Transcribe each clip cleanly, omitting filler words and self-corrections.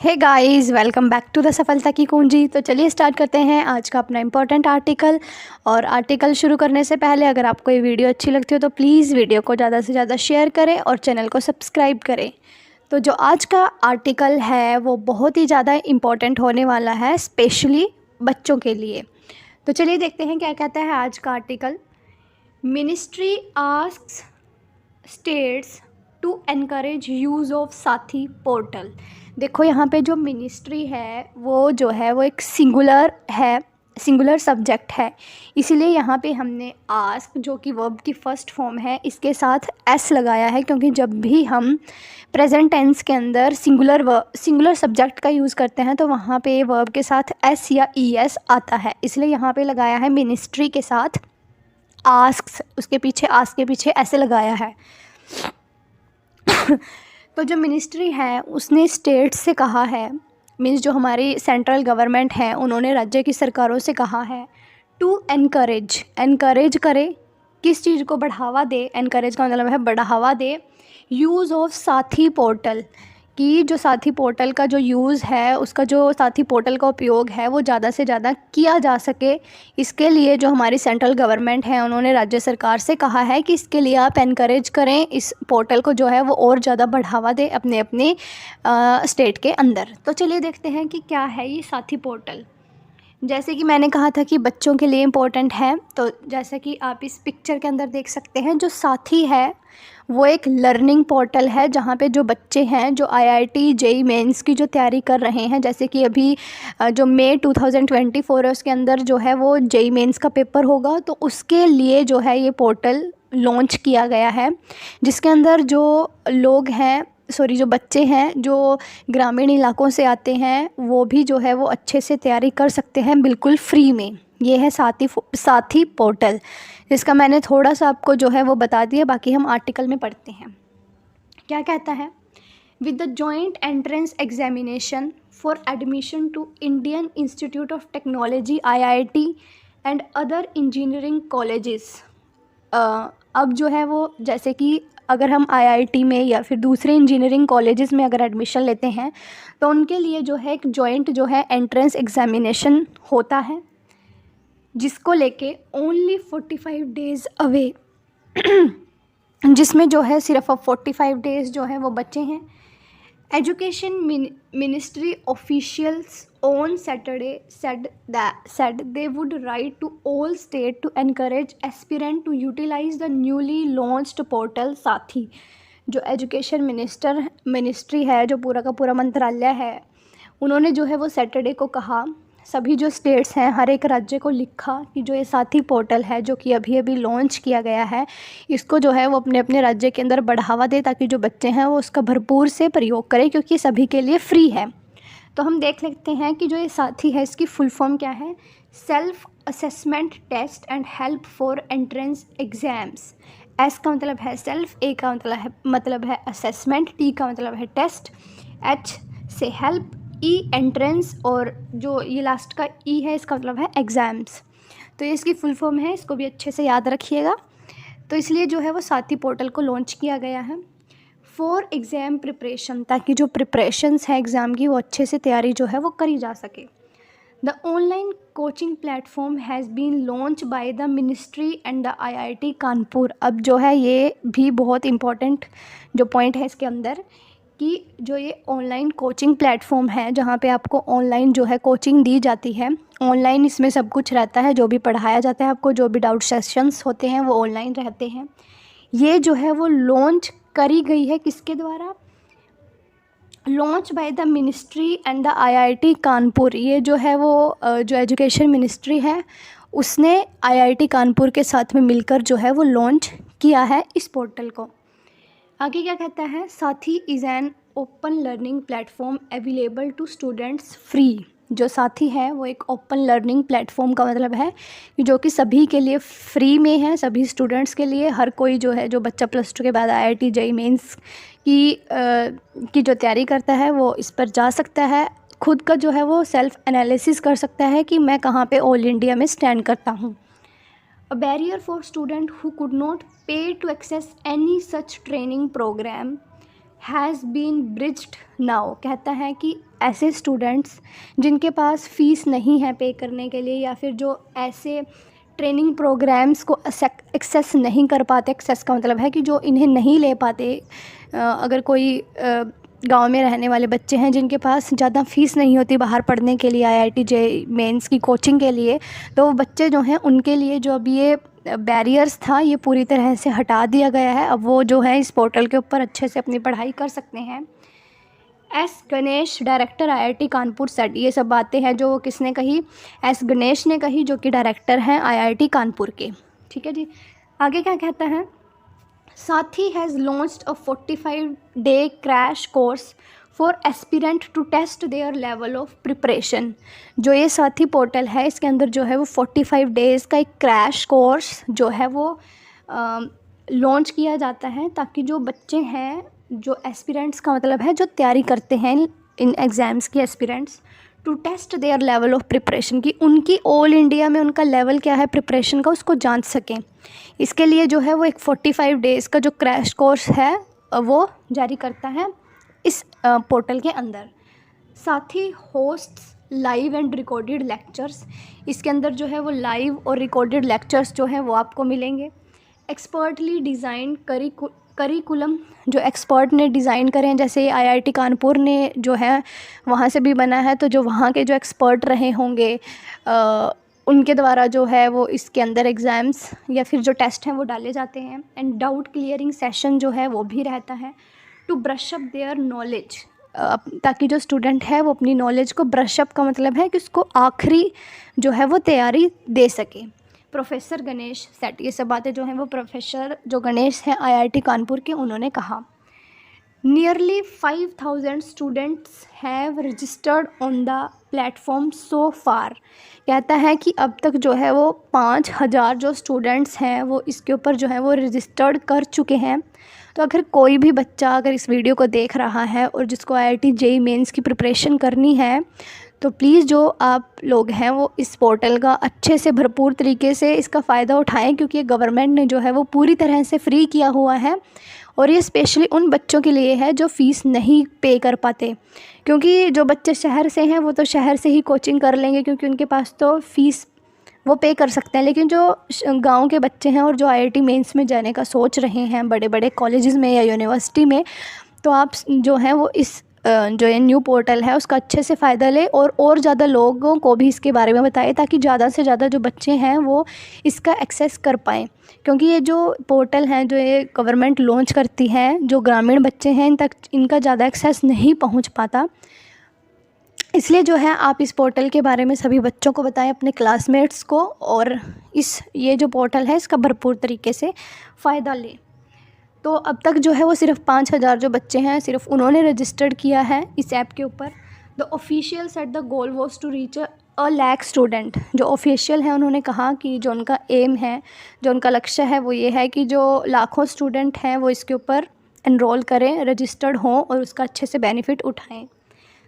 Hey guys, welcome back to the सफलता की कुंजी। तो चलिए स्टार्ट करते हैं आज का अपना इम्पोर्टेंट आर्टिकल। और आर्टिकल शुरू करने से पहले अगर आपको ये वीडियो अच्छी लगती हो तो प्लीज़ वीडियो को ज़्यादा से ज़्यादा शेयर करें और चैनल को सब्सक्राइब करें। तो जो आज का आर्टिकल है वो बहुत ही ज़्यादा इम्पोर्टेंट होने वाला है, स्पेशली बच्चों के लिए। तो चलिए देखते हैं क्या कहता है आज का article. Ministry asks states to encourage use of Sathee portal. देखो यहाँ पे जो मिनिस्ट्री है वो जो है वो एक सिंगुलर सब्जेक्ट है, इसीलिए यहाँ पे हमने आस्क जो कि वर्ब की फर्स्ट फॉर्म है इसके साथ एस लगाया है, क्योंकि जब भी हम प्रेजेंट टेंस के अंदर सिंगुलर सब्जेक्ट का यूज़ करते हैं तो वहाँ पे वर्ब के साथ एस या ई एस आता है, इसलिए यहाँ पे लगाया है मिनिस्ट्री के साथ आस्क, उसके पीछे आस्क के पीछे ऐसे लगाया है। तो जो मिनिस्ट्री है उसने स्टेट से कहा है, मीन्स जो हमारी सेंट्रल गवर्नमेंट है उन्होंने राज्य की सरकारों से कहा है टू एनकरेज करे, किस चीज़ को बढ़ावा दे। एनकरेज का मतलब है बढ़ावा दे। यूज़ ऑफ साथी पोर्टल, कि जो साथी पोर्टल का जो यूज़ है, उसका जो साथी पोर्टल का उपयोग है वो ज़्यादा से ज़्यादा किया जा सके। इसके लिए जो हमारी सेंट्रल गवर्नमेंट है उन्होंने राज्य सरकार से कहा है कि इसके लिए आप एनकरेज करें, इस पोर्टल को जो है वो और ज़्यादा बढ़ावा दें अपने अपने स्टेट के अंदर। तो चलिए देखते हैं कि क्या है ये साथी पोर्टल। जैसे कि मैंने कहा था कि बच्चों के लिए इम्पोर्टेंट है, तो जैसे कि आप इस पिक्चर के अंदर देख सकते हैं, जो साथी है वो एक लर्निंग पोर्टल है जहाँ पे जो बच्चे हैं जो आईआईटी जेईई मेंस की जो तैयारी कर रहे हैं, जैसे कि अभी जो मई 2024 है उसके अंदर जो है वो जेईई मेंस का पेपर होगा, तो उसके लिए जो है ये पोर्टल लॉन्च किया गया है, जिसके अंदर जो बच्चे हैं जो ग्रामीण इलाकों से आते हैं वो भी जो है वो अच्छे से तैयारी कर सकते हैं बिल्कुल फ्री में। ये है साथी पोर्टल, जिसका मैंने थोड़ा सा आपको जो है वो बता दिया, बाकी हम आर्टिकल में पढ़ते हैं क्या कहता है। With the joint entrance examination for admission to Indian Institute of Technology IIT and other engineering colleges. अब जो है वो जैसे कि अगर हम IIT में या फिर दूसरे इंजीनियरिंग कॉलेजेस में अगर एडमिशन लेते हैं तो उनके लिए जो है एक जॉइंट जो है एंट्रेंस एग्जामिनेशन होता है, जिसको लेके ओनली 45 डेज़ अवे जिसमें जो है सिर्फ अब 45 डेज़ जो है वो बच्चे हैं। Education ministry officials on Saturday said they would write to all state to encourage aspirant to utilize the newly launched portal साथी। जो एजुकेशन मिनिस्ट्री है, जो पूरा का पूरा मंत्रालय है, उन्होंने जो है वो सैटरडे को कहा, सभी जो स्टेट्स हैं हर एक राज्य को लिखा कि जो ये साथी पोर्टल है जो कि अभी अभी लॉन्च किया गया है, इसको जो है वो अपने अपने राज्य के अंदर बढ़ावा दे, ताकि जो बच्चे हैं वो उसका भरपूर से प्रयोग करें, क्योंकि सभी के लिए फ्री है। तो हम देख लेते हैं कि जो ये साथी है इसकी फुल फॉर्म क्या है। Self assessment test and help for entrance exams. S का मतलब है सेल्फ, ए का मतलब है असेसमेंट, टी का मतलब है टेस्ट, एच से हेल्प, ई एंट्रेंस, और जो ये लास्ट का ई है इसका मतलब है एग्ज़ाम्स। तो ये इसकी फुल फॉर्म है, इसको भी अच्छे से याद रखिएगा। तो इसलिए जो है वो साथी पोर्टल को लॉन्च किया गया है फॉर एग्ज़ाम प्रिपरेशन, ताकि जो प्रिपरेशंस है एग्ज़ाम की वो अच्छे से तैयारी जो है वो करी जा सके। The online coaching platform has been launch by the ministry and the IIT Kanpur. अब जो है ये भी बहुत इंपॉर्टेंट जो पॉइंट है इसके अंदर, कि जो ये ऑनलाइन कोचिंग प्लेटफॉर्म है जहाँ पे आपको ऑनलाइन जो है कोचिंग दी जाती है, ऑनलाइन इसमें सब कुछ रहता है, जो भी पढ़ाया जाता है आपको, जो भी डाउट सेशंस होते हैं वो ऑनलाइन रहते हैं। ये जो है वो लॉन्च करी गई है किसके द्वारा, launch by the ministry and the IIT Kanpur. ये जो है वो जो एजुकेशन मिनिस्ट्री है उसने IIT कानपुर के साथ में मिलकर जो है वो लॉन्च किया है इस पोर्टल को। आगे क्या कहता है, Sathee is an open learning platform available to students free. जो साथी है वो एक ओपन लर्निंग प्लेटफॉर्म का मतलब है कि जो कि सभी के लिए फ्री में है, सभी स्टूडेंट्स के लिए। हर कोई जो है, जो बच्चा +2 के बाद IIT जेईई मेंस की जो तैयारी करता है वो इस पर जा सकता है, खुद का जो है वो सेल्फ एनालिसिस कर सकता है कि मैं कहाँ पे ऑल इंडिया में स्टैंड करता हूँ। A barrier for student who could not pay to access any such training program has been bridged now, कहता है कि ऐसे स्टूडेंट्स जिनके पास फ़ीस नहीं है पे करने के लिए, या फिर जो ऐसे ट्रेनिंग प्रोग्राम्स को एक्सेस नहीं कर पाते, एक्सेस का मतलब है कि जो इन्हें नहीं ले पाते, अगर कोई गांव में रहने वाले बच्चे हैं जिनके पास ज़्यादा फ़ीस नहीं होती बाहर पढ़ने के लिए, आईआईटी जे मेंस की कोचिंग के लिए, तो वो बच्चे जो हैं उनके लिए जो अब ये बैरियर्स था ये पूरी तरह से हटा दिया गया है। अब वो जो है इस पोर्टल के ऊपर अच्छे से अपनी पढ़ाई कर सकते हैं। S Ganesh, director IIT Kanpur said, ये सब बातें हैं जो किसने कही, एस गणेश ने कही, जो कि डायरेक्टर हैं आईआईटी कानपुर के। ठीक है जी, आगे क्या कहता है, Sathee has launched a 45-day crash course for aspirant to test their level of preparation. जो ये साथी पोर्टल है इसके अंदर जो है वो 45 डेज़ का एक क्रैश कोर्स जो है वो लॉन्च किया जाता है, ताकि जो बच्चे हैं, जो एस्पिरेंट्स का मतलब है जो तैयारी करते हैं इन एग्ज़ाम्स की, aspirants, to test their level of preparation, की उनकी ऑल इंडिया में उनका लेवल क्या है प्रिपरेशन का, उसको जांच सकें। इसके लिए जो है वो एक 45 डेज़ का जो क्रैश कोर्स है वो जारी करता है इस पोर्टल के अंदर। साथ ही hosts live and recorded lectures, इसके अंदर जो है वो लाइव और रिकॉर्डेड लेक्चर्स जो हैं वो आपको मिलेंगे। एक्सपर्टली डिज़ाइन करिकुलम, जो एक्सपर्ट ने डिज़ाइन करे हैं, जैसे आईआईटी कानपुर ने जो है वहाँ से भी बना है, तो जो वहाँ के जो एक्सपर्ट रहे होंगे उनके द्वारा जो है वो इसके अंदर एग्ज़ाम्स या फिर जो टेस्ट हैं वो डाले जाते हैं। एंड डाउट क्लियरिंग सेशन जो है वो भी रहता है, to brush up their knowledge, ताकि जो स्टूडेंट है वो अपनी नॉलेज को ब्रश अप का मतलब है कि उसको आखिरी जो है वो तैयारी दे सके। प्रोफेसर गणेश सेट, ये सब बातें जो हैं वो प्रोफेसर जो गणेश हैं आईआईटी कानपुर के, उन्होंने कहा। Nearly 5000 students have registered on the platform so far, कहता है कि अब तक जो है वो 5000 जो स्टूडेंट्स हैं वो इसके ऊपर जो है वो रजिस्टर्ड कर चुके हैं। तो अगर कोई भी बच्चा अगर इस वीडियो को देख रहा है और जिसको आईआईटी जेईई मेंस की प्रिपरेशन करनी है, तो प्लीज़ जो आप लोग हैं वो इस पोर्टल का अच्छे से भरपूर तरीके से इसका फ़ायदा उठाएं, क्योंकि ये गवर्नमेंट ने जो है वो पूरी तरह से फ्री किया हुआ है, और ये स्पेशली उन बच्चों के लिए है जो फ़ीस नहीं पे कर पाते। क्योंकि जो बच्चे शहर से हैं वो तो शहर से ही कोचिंग कर लेंगे, क्योंकि उनके पास तो फ़ीस वो पे कर सकते हैं। लेकिन जो गांव के बच्चे हैं और जो आईआईटी मेंस में जाने का सोच रहे हैं बड़े बड़े कॉलेजेस में या यूनिवर्सिटी में, तो आप जो हैं वो इस जो ये न्यू पोर्टल है उसका अच्छे से फ़ायदा लें, और ज़्यादा लोगों को भी इसके बारे में बताएं, ताकि ज़्यादा से ज़्यादा जो बच्चे हैं वो इसका एक्सेस कर पाएँ। क्योंकि ये जो पोर्टल हैं जो ये गवर्नमेंट लॉन्च करती है, जो ग्रामीण बच्चे हैं इन तक इनका ज़्यादा एक्सेस नहीं पहुंच पाता, इसलिए जो है आप इस पोर्टल के बारे में सभी बच्चों को बताएं, अपने क्लासमेट्स को, और ये जो पोर्टल है इसका भरपूर तरीके से फ़ायदा लें। तो अब तक जो है वो सिर्फ 5000 जो बच्चे हैं सिर्फ उन्होंने रजिस्टर्ड किया है इस ऐप के ऊपर। The official set the goal was to reach a lakh student, जो ऑफिशियल है उन्होंने कहा कि जो उनका एम है, जो उनका लक्ष्य है वो ये है कि जो लाखों स्टूडेंट हैं वो इसके ऊपर एनरोल करें, रजिस्टर्ड हों और उसका अच्छे से बेनिफिट उठाएँ।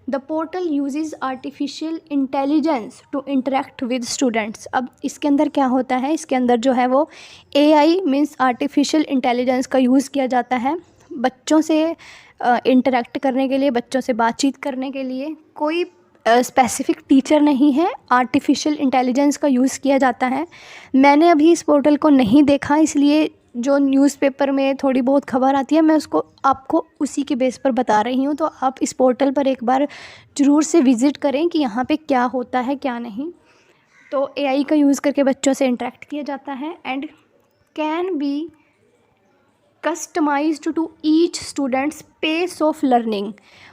The portal uses artificial intelligence to interact with students. अब इसके अंदर क्या होता है, इसके अंदर जो है वो एआई मीन्स आर्टिफिशियल इंटेलिजेंस का यूज़ किया जाता है बच्चों से इंटरेक्ट करने के लिए, बच्चों से बातचीत करने के लिए। कोई स्पेसिफिक टीचर नहीं है, आर्टिफिशियल इंटेलिजेंस का यूज़ किया जाता है। मैंने अभी इस पोर्टल को नहीं देखा, इसलिए जो न्यूज़पेपर में थोड़ी बहुत खबर आती है मैं उसको आपको उसी के बेस पर बता रही हूँ। तो आप इस पोर्टल पर एक बार ज़रूर से विज़िट करें कि यहाँ पे क्या होता है क्या नहीं। तो एआई का यूज़ करके बच्चों से इंटरेक्ट किया जाता है, and can be customized to each student's pace of learning,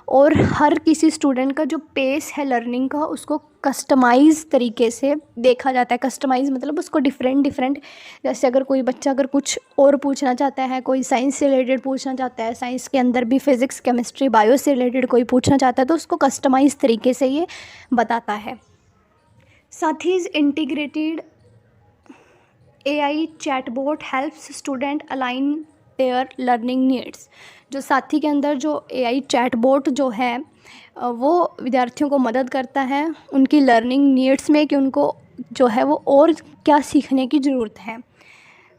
और हर किसी स्टूडेंट का जो पेस है लर्निंग का उसको कस्टमाइज़ तरीके से देखा जाता है। कस्टमाइज़ मतलब उसको डिफरेंट जैसे अगर कोई बच्चा अगर कुछ और पूछना चाहता है, कोई साइंस से रिलेटेड पूछना चाहता है, साइंस के अंदर भी फिज़िक्स केमिस्ट्री बायो से रिलेटेड कोई पूछना चाहता है, तो उसको कस्टमाइज़ तरीके से ये बताता है। साथ ही integrated AI chatbot helps student align their learning needs. जो साथी के अंदर जो एआई चैटबॉट जो है वो विद्यार्थियों को मदद करता है उनकी लर्निंग नीड्स में, कि उनको जो है वो और क्या सीखने की ज़रूरत है।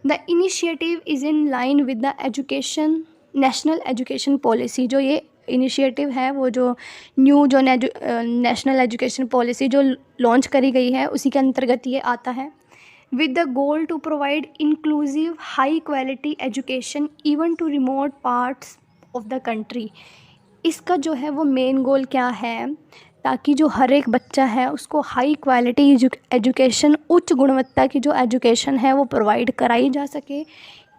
The initiative is in line with the education national education policy, जो ये इनिशिएटिव है, वो जो न्यू जो नेशनल एजुकेशन पॉलिसी जो लॉन्च करी गई है उसी के अंतर्गत ये आता है। With the goal to provide inclusive high quality education even to remote parts of the country. इसका जो है वो मेन गोल क्या है, ताकि जो हर एक बच्चा है उसको हाई क्वालिटी एजुकेशन, उच्च गुणवत्ता की जो एजुकेशन है वो प्रोवाइड कराई जा सके,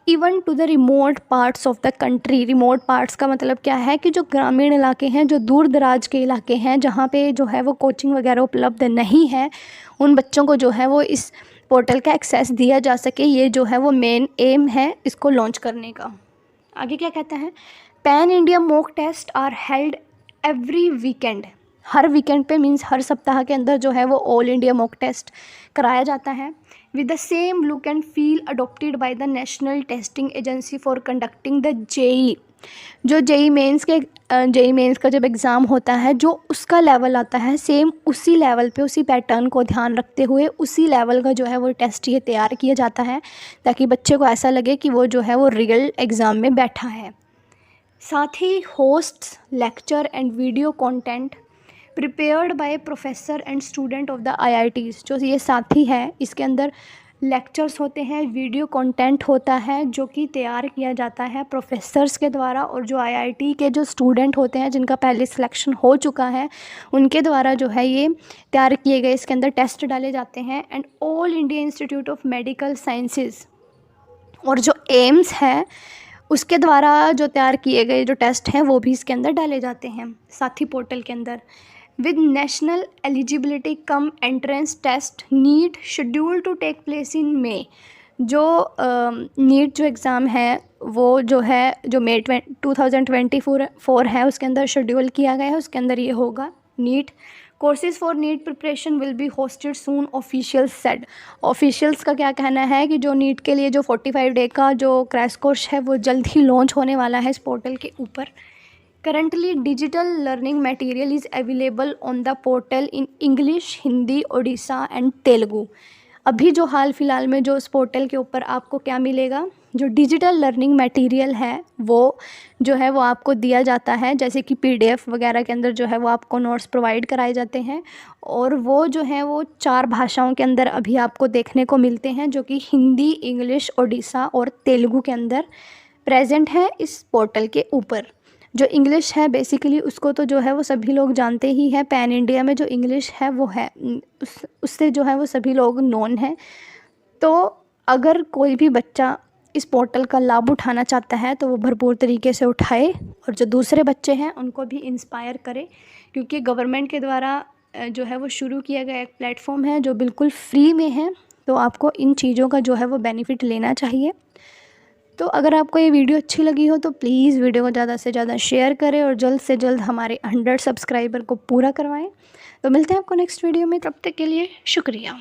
even to the remote parts of the country. Remote parts का मतलब क्या है कि जो ग्रामीण इलाके हैं, जो दूर दराज के इलाके हैं, जहाँ पे जो है वो कोचिंग वगैरह उपलब्ध नहीं है, उन बच्चों को जो है वो इस पोर्टल का एक्सेस दिया जा सके। ये जो है वो मेन एम है इसको लॉन्च करने का। आगे क्या कहता है, pan India mock test are held every weekend. हर वीकेंड पे मीन्स हर सप्ताह के अंदर जो है वो ऑल इंडिया मॉक टेस्ट कराया जाता है। With the same look and feel adopted by the National Testing Agency for conducting the JEE. जो जेई मेंस का जब एग्ज़ाम होता है, जो उसका लेवल आता है, सेम उसी लेवल पे, उसी पैटर्न को ध्यान रखते हुए उसी लेवल का जो है वो टेस्ट ये तैयार किया जाता है, ताकि बच्चे को ऐसा लगे कि वो जो है वो रियल एग्ज़ाम में बैठा है। साथ ही hosts lecture and video content prepared by professor and student of the IITs। जो ये साथी है, इसके अंदर लेक्चर्स होते हैं, वीडियो कंटेंट होता है जो कि तैयार किया जाता है प्रोफेसर्स के द्वारा, और जो IIT के जो स्टूडेंट होते हैं जिनका पहले सिलेक्शन हो चुका है उनके द्वारा जो है ये तैयार किए गए इसके अंदर टेस्ट डाले जाते हैं। And all India institute of medical sciences और जो एम्स है उसके द्वारा जो तैयार किए गए जो टेस्ट हैं वो भी इसके अंदर डाले जाते हैं साथी पोर्टल के अंदर। With National Eligibility cum Entrance Test NEET scheduled to take place in May. जो नीट जो एग्ज़ाम है वो जो है जो मई 2024 है उसके अंदर शेड्यूल किया गया है, उसके अंदर ये होगा NEET. Courses for NEET preparation will be hosted soon, officials said. Officials का क्या कहना है कि जो नीट के लिए जो 45 डे का जो क्रैश कोर्स है वो जल्द ही लॉन्च होने वाला है इस पोर्टल के ऊपर। Currently digital learning material is available on the portal in English, Hindi, Odisha and Telugu. अभी जो हाल फिलहाल में जो इस पोर्टल के ऊपर आपको क्या मिलेगा, जो डिजिटल लर्निंग मटेरियल है वो जो है वो आपको दिया जाता है, जैसे कि PDF वगैरह के अंदर जो है वो आपको नोट्स प्रोवाइड कराए जाते हैं, और वो जो है वो 4 भाषाओं के अंदर अभी आपको देखने को मिलते हैं, जो कि हिंदी, इंग्लिश, ओडिशा और तेलुगु के अंदर प्रेजेंट है इस पोर्टल के ऊपर। जो इंग्लिश है बेसिकली उसको तो जो है वो सभी लोग जानते ही हैं, पैन इंडिया में जो इंग्लिश है वो है उससे जो है वो सभी लोग नोन हैं। तो अगर कोई भी बच्चा इस पोर्टल का लाभ उठाना चाहता है तो वो भरपूर तरीके से उठाए, और जो दूसरे बच्चे हैं उनको भी इंस्पायर करे, क्योंकि गवर्नमेंट के द्वारा जो है वो शुरू किया गया एक प्लेटफॉर्म है जो बिल्कुल फ्री में है। तो आपको इन चीज़ों का जो है वो बेनिफिट लेना चाहिए। तो अगर आपको ये वीडियो अच्छी लगी हो तो प्लीज़ वीडियो को ज़्यादा से ज़्यादा शेयर करें और जल्द से जल्द हमारे 100 सब्सक्राइबर को पूरा करवाएं। तो मिलते हैं आपको नेक्स्ट वीडियो में, तब तक के लिए शुक्रिया।